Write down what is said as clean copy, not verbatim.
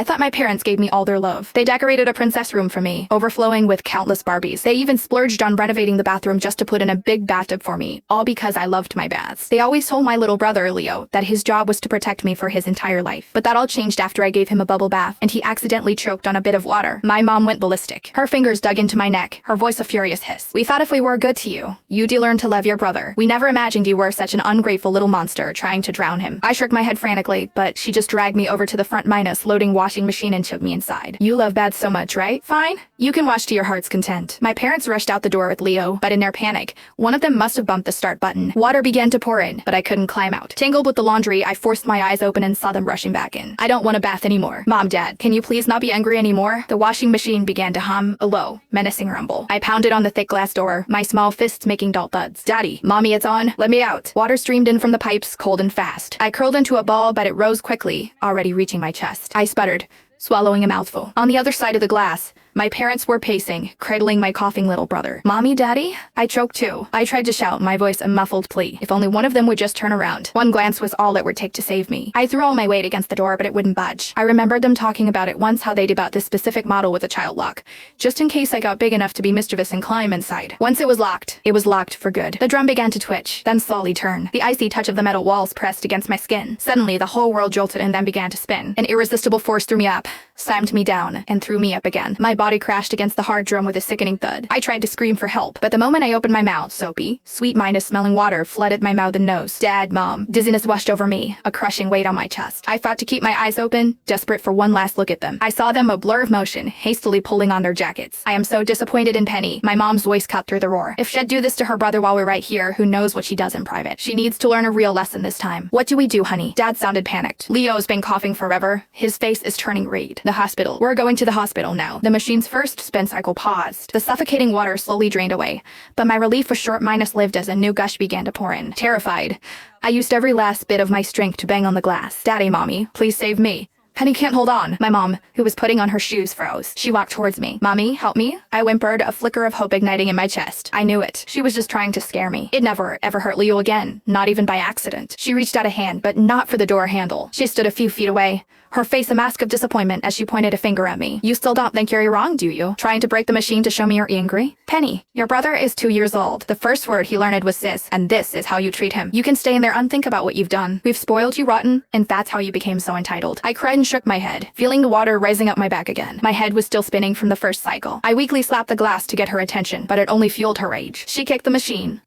I thought my parents gave me all their love. They decorated a princess room for me, overflowing with countless Barbies. They even splurged on renovating the bathroom just to put in a big bathtub for me, all because I loved my baths. They always told my little brother, Leo, that his job was to protect me for his entire life. But that all changed after I gave him a bubble bath, and he accidentally choked on a bit of water. My mom went ballistic. Her fingers dug into my neck, her voice a furious hiss. We thought if we were good to you, you'd learn to love your brother. We never imagined you were such an ungrateful little monster trying to drown him. I shook my head frantically, but she just dragged me over to the front minus loading washing machine and shoved me inside. You love baths so much, right? Fine. You can wash to your heart's content. My parents rushed out the door with Leo, but in their panic, one of them must have bumped the start button. Water began to pour in, but I couldn't climb out. Tangled with the laundry, I forced my eyes open and saw them rushing back in. I don't want a bath anymore. Mom, Dad, can you please not be angry anymore? The washing machine began to hum a low, menacing rumble. I pounded on the thick glass door, my small fists making dull thuds. Daddy, Mommy, it's on. Let me out. Water streamed in from the pipes, cold and fast. I curled into a ball, but it rose quickly, already reaching my chest. I sputtered, swallowing a mouthful. On the other side of the glass, my parents were pacing, cradling my coughing little brother. Mommy, Daddy? I choked too. I tried to shout, my voice a muffled plea. If only one of them would just turn around. One glance was all it would take to save me. I threw all my weight against the door, but it wouldn't budge. I remembered them talking about it once, how they'd about this specific model with a child lock, just in case I got big enough to be mischievous and climb inside. Once it was locked for good. The drum began to twitch, then slowly turn. The icy touch of the metal walls pressed against my skin. Suddenly, the whole world jolted and then began to spin. An irresistible force threw me up, slammed me down, and threw me up again. My body crashed against the hard drum with a sickening thud. I tried to scream for help, but the moment I opened my mouth, soapy, sweet minus smelling water flooded my mouth and nose. Dad, Mom. Dizziness washed over me, a crushing weight on my chest. I fought to keep my eyes open, desperate for one last look at them. I saw them, a blur of motion, hastily pulling on their jackets. I am so disappointed in Penny. My mom's voice cut through the roar. If she'd do this to her brother while we're right here, who knows what she does in private? She needs to learn a real lesson this time. What do we do, honey? Dad sounded panicked. Leo's been coughing forever. His face is turning red. The hospital. We're going to the hospital now. The machine's first spin cycle paused. The suffocating water slowly drained away, but my relief was short-lived as a new gush began to pour in. Terrified, I used every last bit of my strength to bang on the glass. Daddy, Mommy, please save me. Penny can't hold on. My mom, who was putting on her shoes, froze. She walked towards me. Mommy, help me? I whimpered, a flicker of hope igniting in my chest. I knew it. She was just trying to scare me. It never, ever hurt Leo again. Not even by accident. She reached out a hand, but not for the door handle. She stood a few feet away, her face a mask of disappointment as she pointed a finger at me. You still don't think you're wrong, do you? Trying to break the machine to show me you're angry? Penny, your brother is 2 years old. The first word he learned was sis, and this is how you treat him. You can stay in there and think about what you've done. We've spoiled you rotten, and that's how you became so entitled. I cried and shook my head, feeling the water rising up my back again. My head was still spinning from the first cycle. I weakly slapped the glass to get her attention, but it only fueled her rage. She kicked the machine,